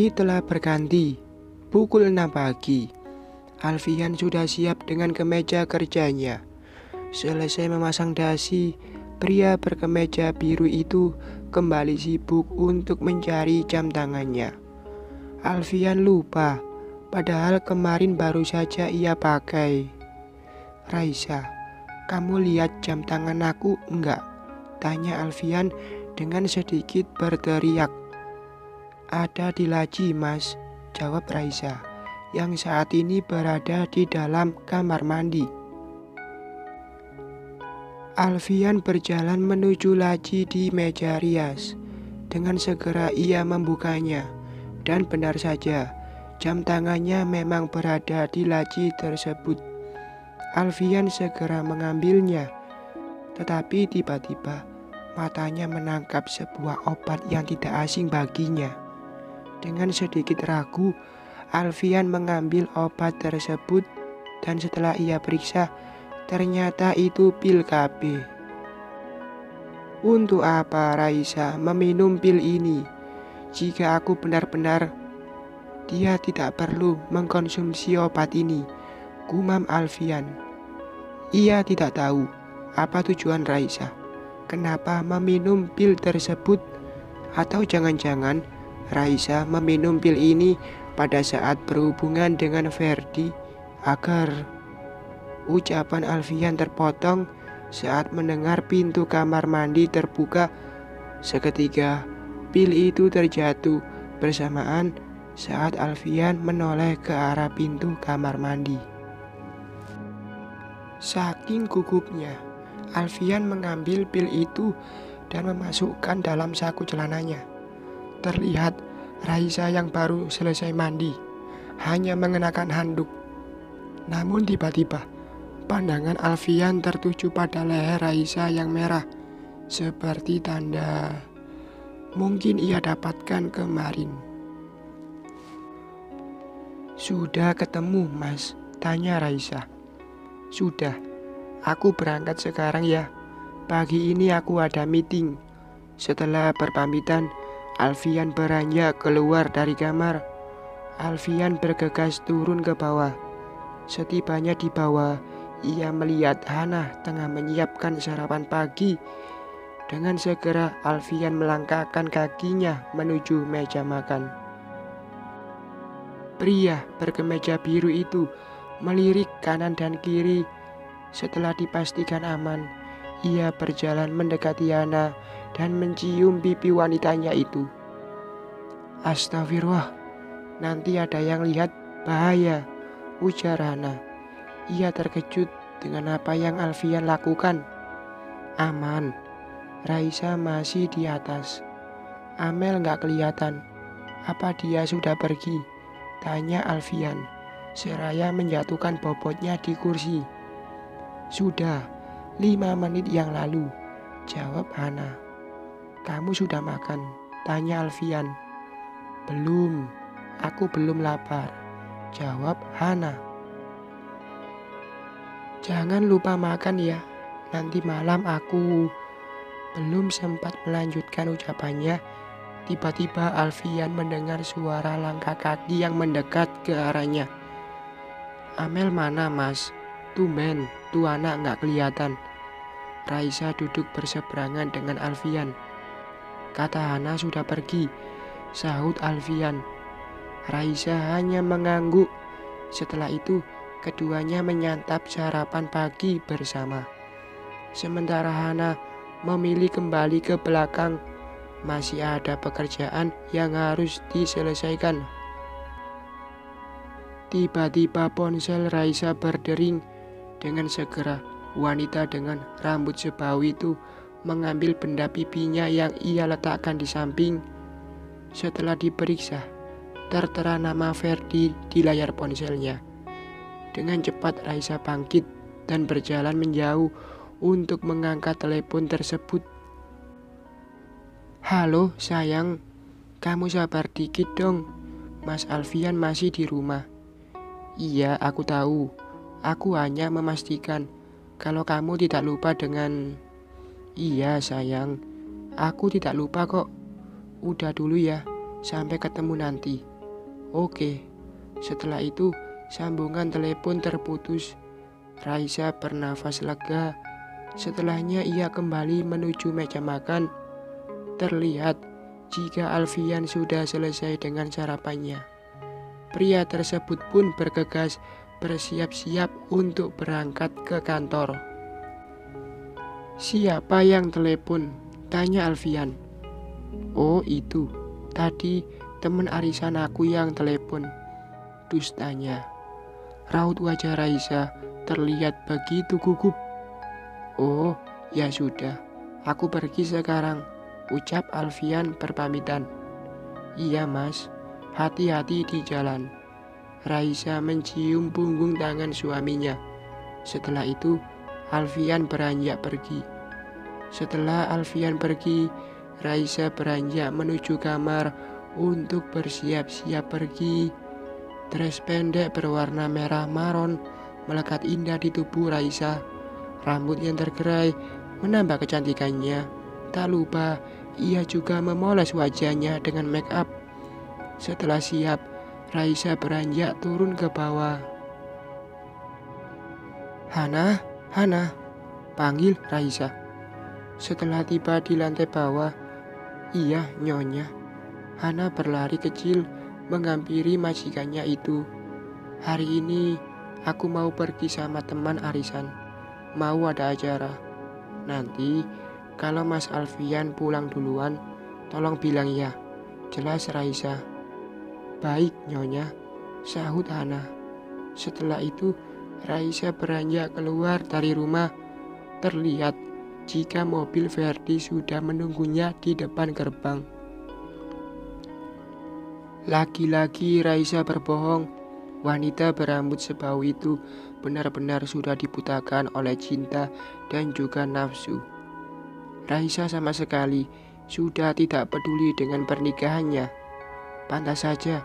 Hari telah berganti. Pukul 6 pagi. Alfian sudah siap dengan kemeja kerjanya. Selesai memasang dasi, pria berkemeja biru itu kembali sibuk untuk mencari jam tangannya. Alfian lupa, padahal kemarin baru saja ia pakai. "Raisa, kamu lihat jam tangan aku enggak?" tanya Alfian dengan sedikit berteriak. "Ada di laci, Mas," jawab Raisa, yang saat ini berada di dalam kamar mandi. Alfian berjalan menuju laci di meja rias. Dengan segera ia membukanya, dan benar saja, jam tangannya memang berada di laci tersebut. Alfian segera mengambilnya, tetapi tiba-tiba matanya menangkap sebuah obat yang tidak asing baginya. Dengan sedikit ragu, Alfian mengambil obat tersebut, dan setelah ia periksa, ternyata itu pil KB. "Untuk apa Raisa meminum pil ini? Jika aku benar-benar, dia tidak perlu mengkonsumsi obat ini," gumam Alfian. Ia tidak tahu apa tujuan Raisa, kenapa meminum pil tersebut, atau jangan-jangan Raisa meminum pil ini pada saat berhubungan dengan Ferdi agar... Ucapan Alfian terpotong saat mendengar pintu kamar mandi terbuka. Seketika pil itu terjatuh bersamaan saat Alfian menoleh ke arah pintu kamar mandi. Saking gugupnya, Alfian mengambil pil itu dan memasukkan dalam saku celananya. Terlihat Raisa yang baru selesai mandi hanya mengenakan handuk. Namun tiba-tiba pandangan Alfian tertuju pada leher Raisa yang merah, seperti tanda mungkin ia dapatkan kemarin. "Sudah ketemu, Mas?" tanya Raisa. "Sudah, aku berangkat sekarang ya. Pagi ini aku ada meeting." Setelah berpamitan, Alfian beranjak keluar dari kamar. Alfian bergegas turun ke bawah. Setibanya di bawah, ia melihat Hana tengah menyiapkan sarapan pagi. Dengan segera Alfian melangkahkan kakinya menuju meja makan. Pria berkemeja biru itu melirik kanan dan kiri. Setelah dipastikan aman, ia berjalan mendekati Hana dan mencium pipi wanitanya itu. "Astagfirullah, nanti ada yang lihat, bahaya," ujar Hana. Ia terkejut dengan apa yang Alfian lakukan. "Aman, Raisa masih di atas. Amel nggak kelihatan. Apa dia sudah pergi?" tanya Alfian, seraya menjatuhkan bobotnya di kursi. "Sudah 5 menit yang lalu," jawab Hana. "Kamu sudah makan?" tanya Alfian. "Belum, aku belum lapar," jawab Hana. "Jangan lupa makan ya, nanti malam aku..." Belum sempat melanjutkan ucapannya, tiba-tiba Alfian mendengar suara langkah kaki yang mendekat ke arahnya. "Amel mana, Mas? Tumben, tuh anak nggak kelihatan." Raisa duduk berseberangan dengan Alfian. "Kata Hana sudah pergi," sahut Alfian. Raisa hanya mengangguk. Setelah itu, keduanya menyantap sarapan pagi bersama. Sementara Hana memilih kembali ke belakang. Masih ada pekerjaan yang harus diselesaikan. Tiba-tiba ponsel Raisa berdering. Dengan segera, wanita dengan rambut sebau itu mengambil benda pipinya yang ia letakkan di samping. Setelah diperiksa, tertera nama Ferdi di layar ponselnya. Dengan cepat Raisa bangkit dan berjalan menjauh untuk mengangkat telepon tersebut. "Halo sayang, kamu sabar dikit dong, Mas Alfian masih di rumah." "Iya, aku tahu. Aku hanya memastikan kalau kamu tidak lupa dengan..." "Iya sayang, aku tidak lupa kok. Udah dulu ya, sampai ketemu nanti," Oke. Setelah itu sambungan telepon terputus. Raisa bernafas lega. Setelahnya ia kembali menuju meja makan. Terlihat jika Alfian sudah selesai dengan sarapannya. Pria tersebut pun bergegas bersiap-siap untuk berangkat ke kantor. "Siapa yang telepon?" tanya Alfian. "Oh itu, tadi teman arisan aku yang telepon." Dustanya. Raut wajah Raisa terlihat begitu gugup. "Oh, ya sudah, aku pergi sekarang," ucap Alfian berpamitan. "Iya mas, hati-hati di jalan." Raisa mencium punggung tangan suaminya. Setelah itu Alfian beranjak pergi. Setelah Alfian pergi, Raisa beranjak menuju kamar untuk bersiap-siap pergi. Dress pendek berwarna merah maron melekat indah di tubuh Raisa. Rambut yang tergerai menambah kecantikannya. Tak lupa ia juga memoles wajahnya dengan make up. Setelah siap, Raisa beranjak turun ke bawah. "Hana, Hana," panggil Raisa. Setelah tiba di lantai bawah, "Iya, Nyonya." Hana berlari kecil menghampiri majikannya itu. "Hari ini aku mau pergi sama teman arisan. Mau ada acara. Nanti kalau Mas Alfian pulang duluan, tolong bilang ya." Jelas Raisa. "Baik, Nyonya," sahut Hana. Setelah itu Raisa beranjak keluar dari rumah. Terlihat jika mobil Ferdi sudah menunggunya di depan gerbang. Lagi-lagi Raisa berbohong. Wanita berambut sebau itu benar-benar sudah dibutakan oleh cinta dan juga nafsu. Raisa sama sekali sudah tidak peduli dengan pernikahannya. Pantas saja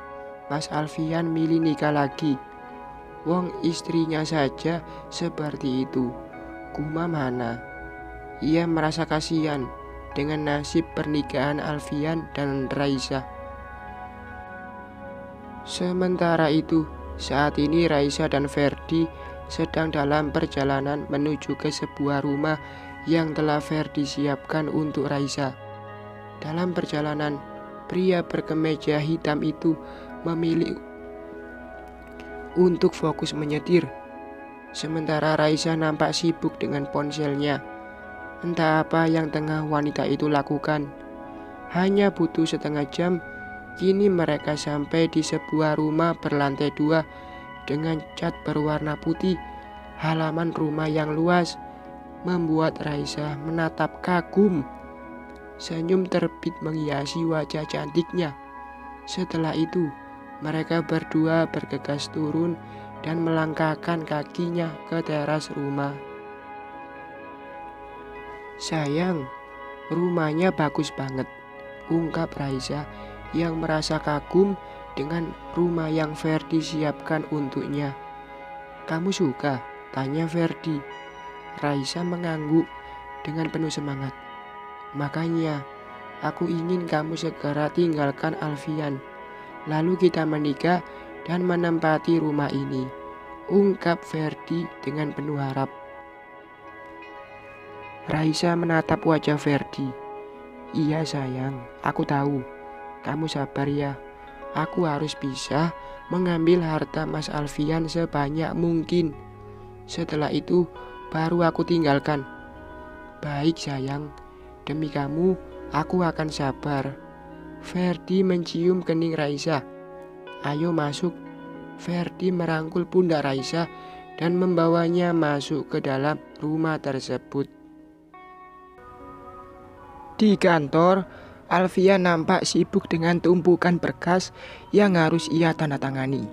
Mas Alfian milih nikah lagi. Wong istrinya saja seperti itu. Gumam Hana. Ia merasa kasihan dengan nasib pernikahan Alfian dan Raisa. Sementara itu, saat ini Raisa dan Ferdi sedang dalam perjalanan menuju ke sebuah rumah yang telah Ferdi siapkan untuk Raisa. Dalam perjalanan, pria berkemeja hitam itu memilih untuk fokus menyetir. Sementara Raisa nampak sibuk dengan ponselnya. Entah apa yang tengah wanita itu lakukan. Hanya butuh setengah jam, kini mereka sampai di sebuah rumah berlantai 2 dengan cat berwarna putih. Halaman rumah yang luas membuat Raisa menatap kagum. Senyum terbit menghiasi wajah cantiknya. Setelah itu, mereka berdua bergegas turun dan melangkahkan kakinya ke teras rumah. "Sayang, rumahnya bagus banget," ungkap Raisa yang merasa kagum dengan rumah yang Ferdi siapkan untuknya. "Kamu suka?" tanya Ferdi. Raisa mengangguk dengan penuh semangat. "Makanya aku ingin kamu segera tinggalkan Alfian, lalu kita menikah dan menempati rumah ini," ungkap Ferdi dengan penuh harap. Raisa menatap wajah Ferdi. "Iya sayang, aku tahu. Kamu sabar ya. Aku harus bisa mengambil harta Mas Alfian sebanyak mungkin. Setelah itu baru aku tinggalkan." "Baik sayang, demi kamu aku akan sabar." Ferdi mencium kening Raisa. "Ayo masuk." Ferdi merangkul pundak Raisa dan membawanya masuk ke dalam rumah tersebut. Di kantor, Alfian nampak sibuk dengan tumpukan berkas yang harus ia tanda tangani.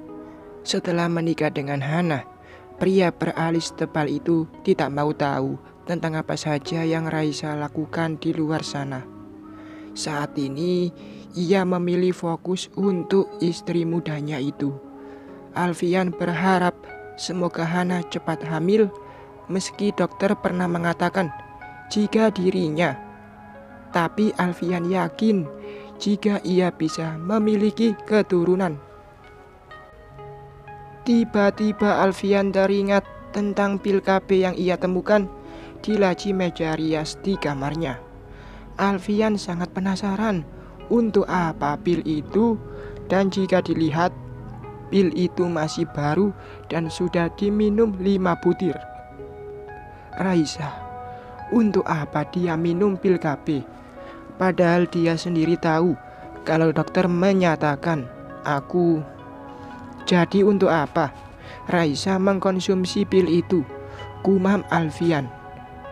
Setelah menikah dengan Hana, pria beralis tebal itu tidak mau tahu tentang apa saja yang Raisa lakukan di luar sana. Saat ini, ia memilih fokus untuk istri mudanya itu. Alfian berharap semoga Hana cepat hamil, meski dokter pernah mengatakan jika dirinya. Tapi Alfian yakin jika ia bisa memiliki keturunan. Tiba-tiba Alfian teringat tentang pil KB yang ia temukan di laci meja rias di kamarnya. Alfian sangat penasaran untuk apa pil itu, dan jika dilihat, pil itu masih baru dan sudah diminum 5 butir. Raisa, untuk apa dia minum pil KB? Padahal dia sendiri tahu kalau dokter menyatakan aku. Jadi untuk apa Raisa mengkonsumsi pil itu? Gumam Alfian.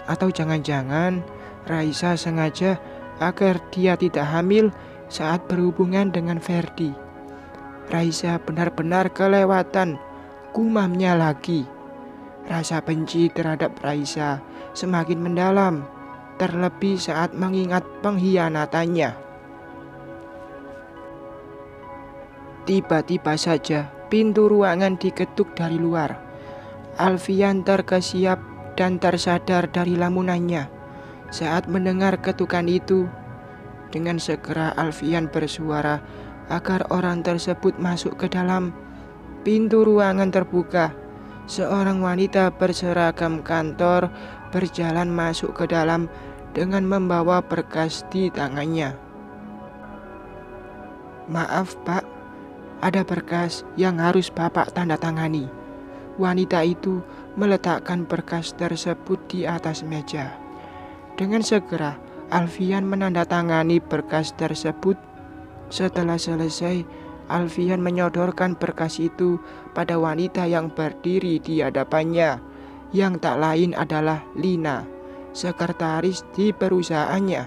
Atau jangan-jangan Raisa sengaja agar dia tidak hamil saat berhubungan dengan Ferdi. Raisa benar-benar kelewatan, gumamnya lagi. Rasa benci terhadap Raisa semakin mendalam, terlebih saat mengingat pengkhianatannya. Tiba-tiba saja pintu ruangan diketuk dari luar. Alfian terkesiap dan tersadar dari lamunannya. Saat mendengar ketukan itu, dengan segera Alfian bersuara agar orang tersebut masuk ke dalam. Pintu ruangan terbuka. Seorang wanita berseragam kantor berjalan masuk ke dalam dengan membawa berkas di tangannya. "Maaf, Pak, ada berkas yang harus Bapak tanda tangani." Wanita itu meletakkan berkas tersebut di atas meja. Dengan segera Alfian menandatangani berkas tersebut. Setelah selesai, Alfian menyodorkan berkas itu pada wanita yang berdiri di hadapannya, yang tak lain adalah Lina, sekretaris di perusahaannya.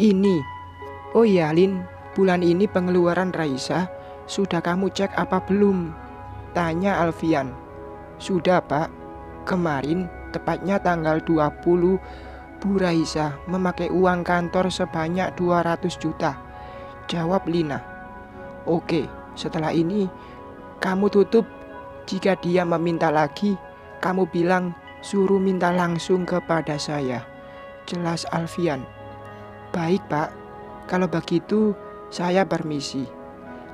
"Ini, oh ya Lin, bulan ini pengeluaran Raisa sudah kamu cek apa belum?" tanya Alfian. "Sudah, Pak. Kemarin, tepatnya tanggal 20, Bu Raisa memakai uang kantor sebanyak 200 juta. Jawab Lina. "Oke, setelah ini kamu tutup. Jika dia meminta lagi, kamu bilang suruh minta langsung kepada saya," jelas Alfian. "Baik, Pak. Kalau begitu, saya permisi."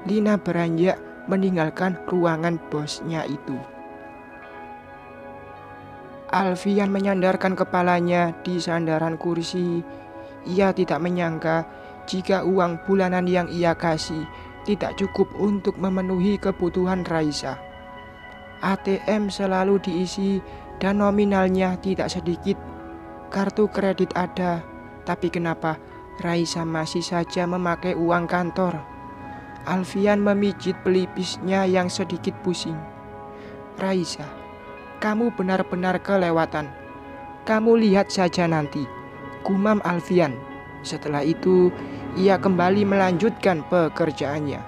Lina beranjak meninggalkan ruangan bosnya itu. Alfian menyandarkan kepalanya di sandaran kursi. Ia tidak menyangka jika uang bulanan yang ia kasih tidak cukup untuk memenuhi kebutuhan Raisa. ATM selalu diisi dan nominalnya tidak sedikit. Kartu kredit ada, tapi kenapa Raisa masih saja memakai uang kantor? Alfian memijit pelipisnya yang sedikit pusing. "Raisa, kamu benar-benar kelewatan. Kamu lihat saja nanti," gumam Alfian. Setelah itu, ia kembali melanjutkan pekerjaannya.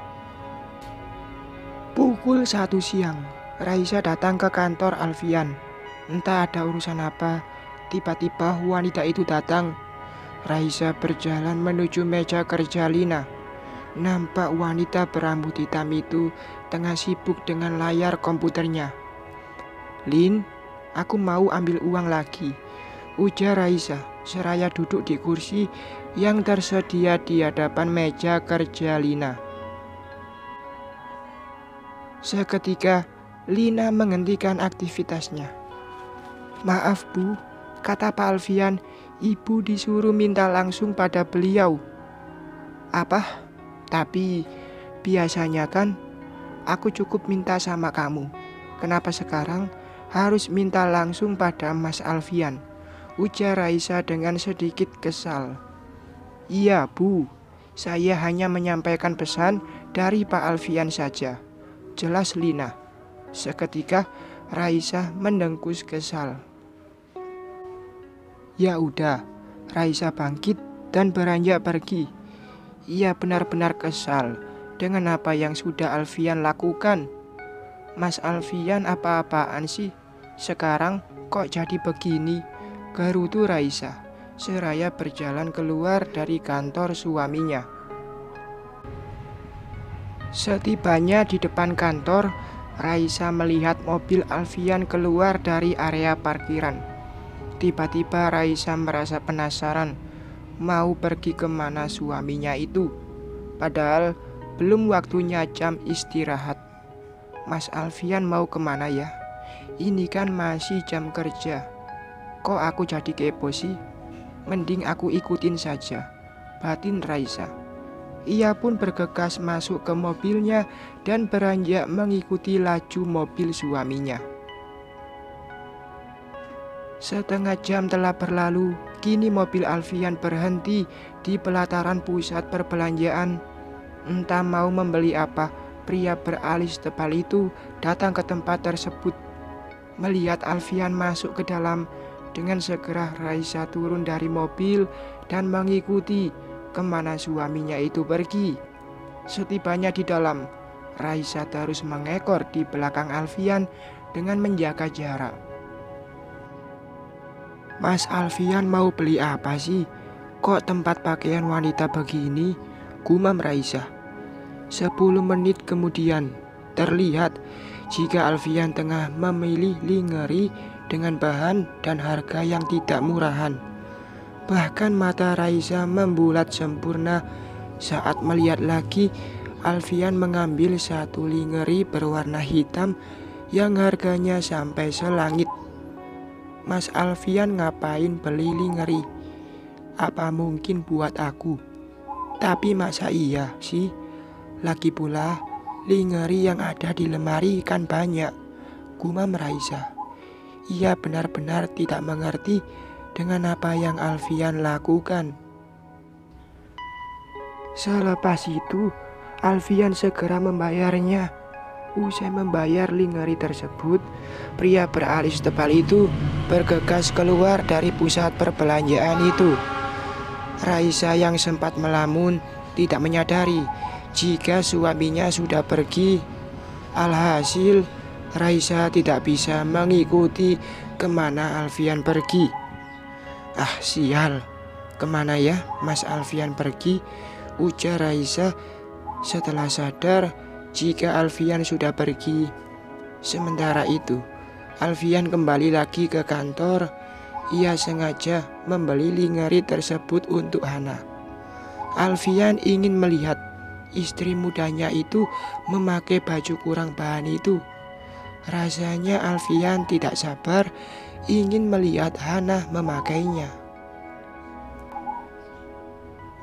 Pukul 1 siang, Raisa datang ke kantor Alfian. Entah ada urusan apa, tiba-tiba wanita itu datang. Raisa berjalan menuju meja kerja Lina. Nampak wanita berambut hitam itu tengah sibuk dengan layar komputernya. "Lin, aku mau ambil uang lagi," ujar Raisa seraya duduk di kursi yang tersedia di hadapan meja kerja Lina. Seketika Lina menghentikan aktivitasnya. "Maaf Bu," kata Pak Alfian, "Ibu disuruh minta langsung pada beliau." "Apa? Tapi biasanya kan aku cukup minta sama kamu. Kenapa sekarang harus minta langsung pada Mas Alfian?" ujar Raisa dengan sedikit kesal. "Iya Bu, saya hanya menyampaikan pesan dari Pak Alfian saja," jelas Lina. Seketika Raisa mendengkus kesal. "Ya udah," Raisa bangkit dan beranjak pergi. Ia benar-benar kesal dengan apa yang sudah Alfian lakukan. "Mas Alfian apa-apaan sih? Sekarang kok jadi begini?" gerutu Raisa seraya berjalan keluar dari kantor suaminya. Setibanya di depan kantor, Raisa melihat mobil Alfian keluar dari area parkiran. Tiba-tiba Raisa merasa penasaran mau pergi kemana suaminya itu. Padahal belum waktunya jam istirahat. Mas Alfian mau kemana ya? Ini kan masih jam kerja. Kok aku jadi kepo sih? Mending aku ikutin saja, batin Raisa. Ia pun bergegas masuk ke mobilnya dan beranjak mengikuti laju mobil suaminya. Setengah jam telah berlalu, kini mobil Alfian berhenti di pelataran pusat perbelanjaan. Entah mau membeli apa, pria beralis tebal itu datang ke tempat tersebut. Melihat Alfian masuk ke dalam, dengan segera Raisa turun dari mobil dan mengikuti kemana suaminya itu pergi. Setibanya di dalam, Raisa terus mengekor di belakang Alfian dengan menjaga jarak. Mas Alfian mau beli apa sih? Kok tempat pakaian wanita begini? Gumam Raisa. 10 menit kemudian, terlihat jika Alfian tengah memilih lingerie dengan bahan dan harga yang tidak murahan. Bahkan mata Raisa membulat sempurna saat melihat lagi Alfian mengambil satu lingerie berwarna hitam yang harganya sampai selangit. Mas Alfian ngapain beli lingerie? Apa mungkin buat aku? Tapi masa iya sih? Lagi pula lingerie yang ada di lemari kan banyak, gumam Raisa. Ia benar-benar tidak mengerti dengan apa yang Alfian lakukan. Selepas itu, Alfian segera membayarnya. Usai membayar lingerie tersebut, pria beralis tebal itu bergegas keluar dari pusat perbelanjaan itu. Raisa yang sempat melamun tidak menyadari jika suaminya sudah pergi. Alhasil, Raisa tidak bisa mengikuti kemana Alfian pergi. Ah sial, kemana ya Mas Alfian pergi? Ujar Raisa setelah sadar jika Alfian sudah pergi. Sementara itu, Alfian kembali lagi ke kantor. Ia sengaja membeli lingerie tersebut untuk Hana. Alfian ingin melihat istri mudanya itu memakai baju kurang bahan itu. Rasanya Alfian tidak sabar ingin melihat Hana memakainya.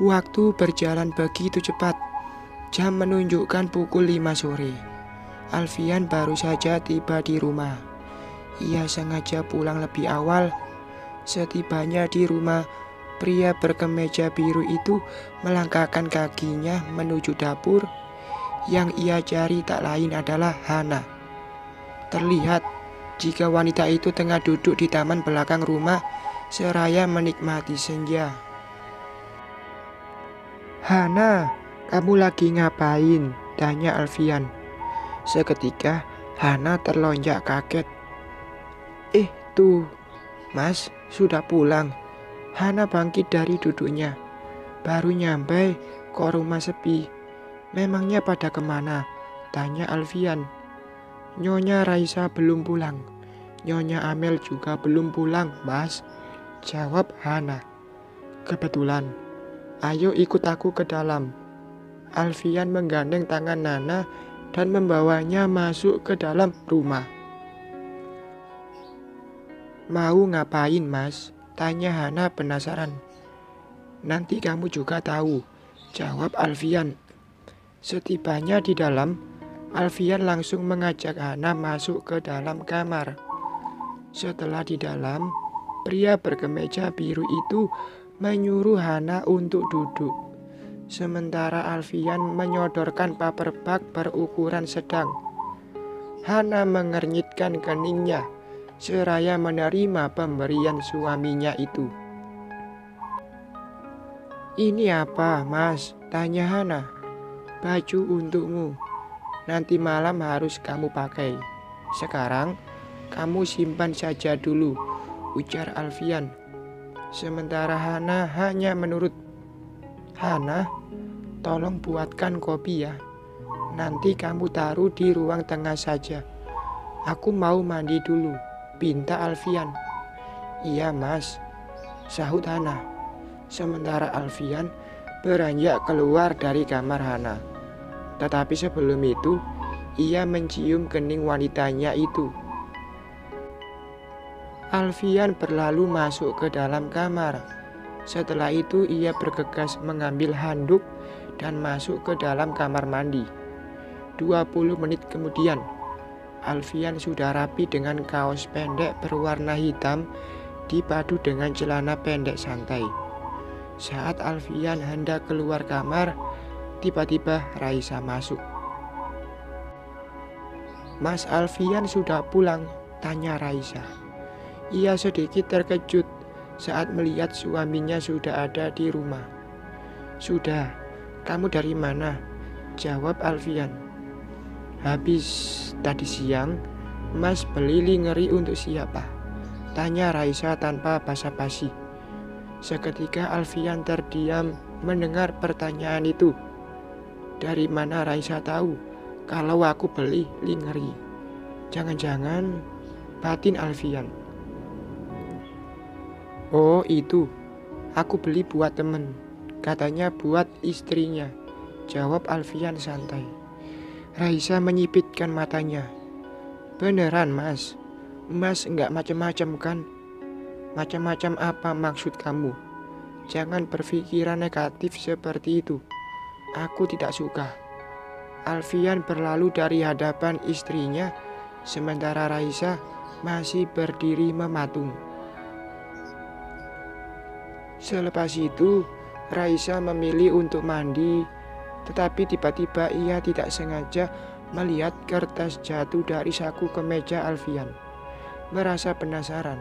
Waktu berjalan begitu cepat. Jam menunjukkan pukul 5 sore. Alfian baru saja tiba di rumah. Ia sengaja pulang lebih awal. Setibanya di rumah, pria berkemeja biru itu melangkahkan kakinya menuju dapur. Yang ia cari tak lain adalah Hana. Terlihat jika wanita itu tengah duduk di taman belakang rumah seraya menikmati senja. "Hana, kamu lagi ngapain?" tanya Alfian. Seketika Hana terlonjak kaget. Tuh, Mas, sudah pulang." Hana bangkit dari duduknya. "Baru nyampe, kok rumah sepi. Memangnya pada kemana?" tanya Alfian. "Nyonya Raisa belum pulang. Nyonya Amel juga belum pulang, Mas," jawab Hana. "Kebetulan. Ayo ikut aku ke dalam." Alfian menggandeng tangan Nana dan membawanya masuk ke dalam rumah. "Mau ngapain, Mas?" tanya Hana penasaran. "Nanti kamu juga tahu," jawab Alfian. Setibanya di dalam, Alfian langsung mengajak Hana masuk ke dalam kamar. Setelah di dalam, pria berkemeja biru itu menyuruh Hana untuk duduk. Sementara Alfian menyodorkan paper bag berukuran sedang. Hana mengernyitkan keningnya seraya menerima pemberian suaminya itu. "Ini apa, Mas?" tanya Hana. "Baju untukmu. Nanti malam harus kamu pakai. Sekarang kamu simpan saja dulu," ujar Alfian. Sementara Hana hanya menurut. "Hana, tolong buatkan kopi ya. Nanti kamu taruh di ruang tengah saja. Aku mau mandi dulu," pinta Alfian. "Iya, Mas," sahut Hana. Sementara Alfian beranjak keluar dari kamar Hana. Tetapi sebelum itu, ia mencium kening wanitanya itu. Alfian berlalu masuk ke dalam kamar. Setelah itu ia bergegas mengambil handuk dan masuk ke dalam kamar mandi. 20 menit kemudian, Alfian sudah rapi dengan kaos pendek berwarna hitam dipadu dengan celana pendek santai. Saat Alfian hendak keluar kamar, tiba-tiba Raisa masuk. "Mas Alfian sudah pulang?" tanya Raisa. Ia sedikit terkejut saat melihat suaminya sudah ada di rumah. "Sudah, kamu dari mana?" jawab Alfian. "Habis tadi siang, Mas beli ngeri untuk siapa?" tanya Raisa tanpa basa-basi. Seketika Alfian terdiam mendengar pertanyaan itu. Dari mana Raisa tahu kalau aku beli ngeri? Jangan-jangan batin Alfian. "Oh itu, aku beli buat temen. Katanya buat istrinya," jawab Alfian santai. Raisa menyipitkan matanya. "Beneran Mas? Mas enggak macam-macam kan?" "Macam-macam apa maksud kamu? Jangan berpikiran negatif seperti itu. Aku tidak suka." Alfian berlalu dari hadapan istrinya, sementara Raisa masih berdiri mematung. Selepas itu, Raisa memilih untuk mandi, tetapi tiba-tiba ia tidak sengaja melihat kertas jatuh dari saku kemeja Alfian. Merasa penasaran,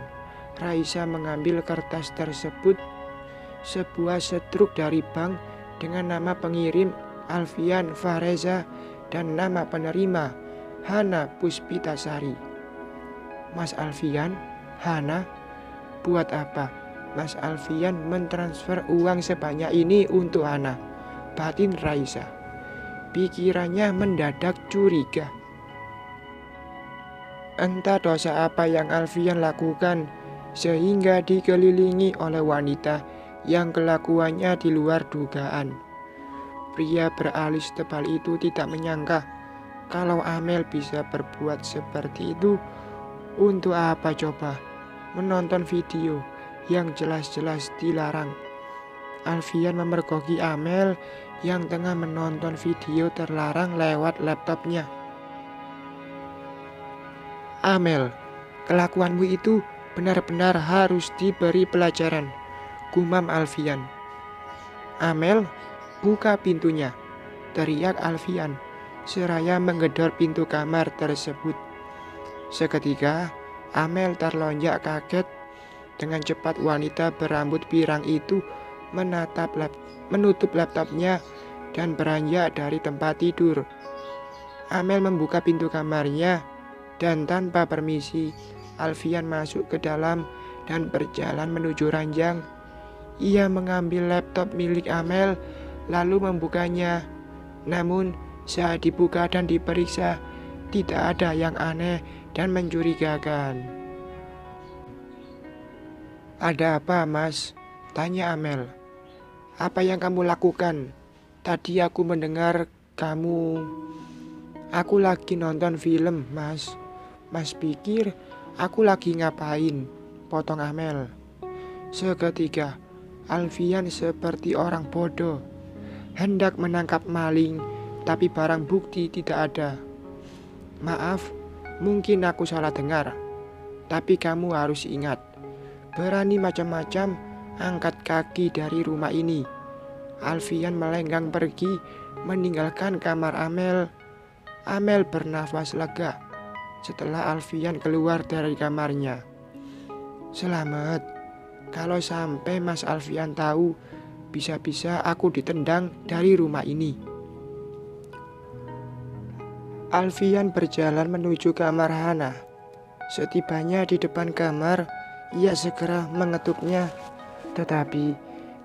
Raisa mengambil kertas tersebut, sebuah setruk dari bank dengan nama pengirim Alfian Fahreza dan nama penerima Hana Puspitasari. "Mas Alfian, Hana, buat apa Mas Alfian mentransfer uang sebanyak ini untuk Hana?" batin Raisa. Pikirannya mendadak curiga. Entah dosa apa yang Alfian lakukan sehingga dikelilingi oleh wanita yang kelakuannya di luar dugaan. Pria beralis tebal itu tidak menyangka kalau Amel bisa berbuat seperti itu. Untuk apa coba menonton video yang jelas-jelas dilarang? Alfian memergoki Amel yang tengah menonton video terlarang lewat laptopnya. "Amel, kelakuanmu itu benar-benar harus diberi pelajaran," gumam Alfian. "Amel, buka pintunya," teriak Alfian seraya menggedor pintu kamar tersebut. Seketika Amel terlonjak kaget. Dengan cepat wanita berambut pirang itu menutup laptopnya dan beranjak dari tempat tidur. Amel membuka pintu kamarnya dan tanpa permisi Alfian masuk ke dalam dan berjalan menuju ranjang. Ia mengambil laptop milik Amel lalu membukanya. Namun saat dibuka dan diperiksa, tidak ada yang aneh dan mencurigakan. "Ada apa, Mas?" tanya Amel. "Apa yang kamu lakukan? Tadi aku mendengar kamu..." "Aku lagi nonton film, Mas. Mas pikir aku lagi ngapain?" potong Amel. Seketika Alfian seperti orang bodoh, hendak menangkap maling, tapi barang bukti tidak ada. "Maaf, mungkin aku salah dengar. Tapi kamu harus ingat, berani macam-macam, angkat kaki dari rumah ini." Alfian melenggang pergi, meninggalkan kamar Amel. Amel bernafas lega setelah Alfian keluar dari kamarnya. "Selamat. Kalau sampai Mas Alfian tahu, bisa-bisa aku ditendang dari rumah ini." Alfian berjalan menuju kamar Hana. Setibanya di depan kamar, ia segera mengetuknya. Tetapi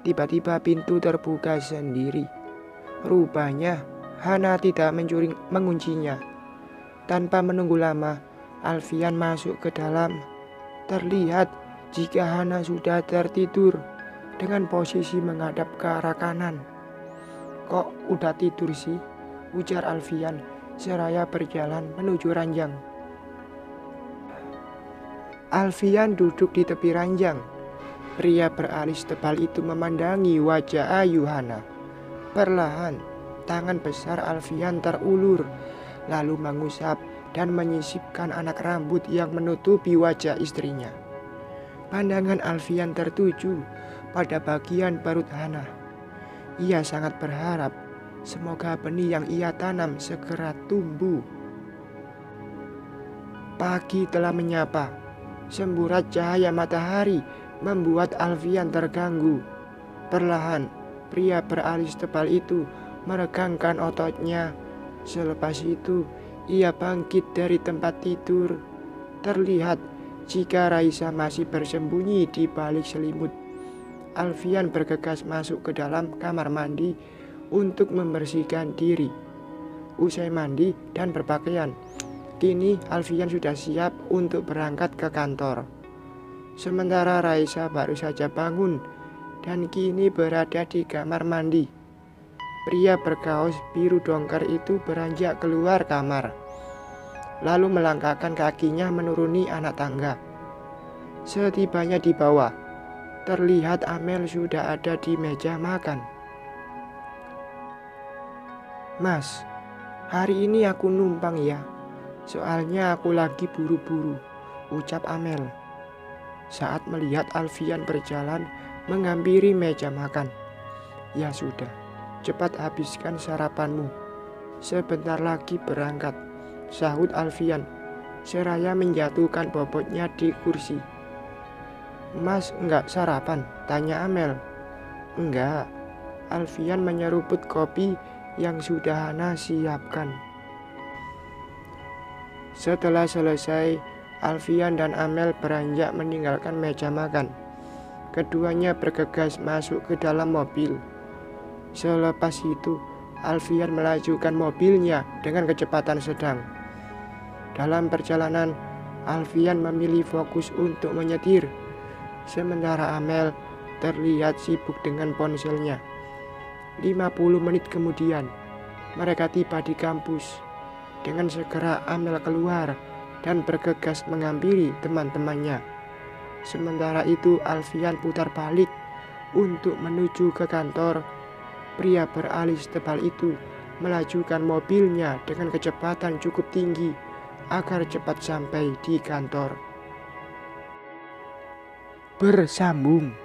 tiba-tiba pintu terbuka sendiri. Rupanya Hana tidak menguncinya. Tanpa menunggu lama, Alfian masuk ke dalam. Terlihat jika Hana sudah tertidur dengan posisi menghadap ke arah kanan. "Kok udah tidur sih?" ujar Alfian seraya berjalan menuju ranjang. Alfian duduk di tepi ranjang. Pria beralis tebal itu memandangi wajah Ayuhana. Perlahan, tangan besar Alfian terulur, lalu mengusap dan menyisipkan anak rambut yang menutupi wajah istrinya. Pandangan Alfian tertuju pada bagian perut Hana. Ia sangat berharap semoga benih yang ia tanam segera tumbuh. Pagi telah menyapa. Semburat cahaya matahari membuat Alfian terganggu. Perlahan, pria beralis tebal itu meregangkan ototnya. Selepas itu, ia bangkit dari tempat tidur. Terlihat jika Raisa masih bersembunyi di balik selimut. Alfian bergegas masuk ke dalam kamar mandi untuk membersihkan diri. Usai mandi dan berpakaian, kini Alfian sudah siap untuk berangkat ke kantor. Sementara Raisa baru saja bangun dan kini berada di kamar mandi. Pria berkaos biru dongker itu beranjak keluar kamar, lalu melangkahkan kakinya menuruni anak tangga. Setibanya di bawah, terlihat Amel sudah ada di meja makan. "Mas, hari ini aku numpang ya. Soalnya aku lagi buru-buru," ucap Amel saat melihat Alfian berjalan menghampiri meja makan. "Ya sudah, cepat habiskan sarapanmu. Sebentar lagi berangkat," sahut Alfian seraya menjatuhkan bobotnya di kursi. "Mas enggak sarapan?" tanya Amel. "Enggak." Alfian menyeruput kopi yang sudah Hana siapkan. Setelah selesai, Alfian dan Amel beranjak meninggalkan meja makan. Keduanya bergegas masuk ke dalam mobil. Selepas itu, Alfian melajukan mobilnya dengan kecepatan sedang. Dalam perjalanan, Alfian memilih fokus untuk menyetir, sementara Amel terlihat sibuk dengan ponselnya. 50 menit kemudian, mereka tiba di kampus. Dengan segera Amel keluar dan bergegas menghampiri teman-temannya. Sementara itu Alfian putar balik untuk menuju ke kantor. Pria beralis tebal itu melajukan mobilnya dengan kecepatan cukup tinggi agar cepat sampai di kantor. Bersambung.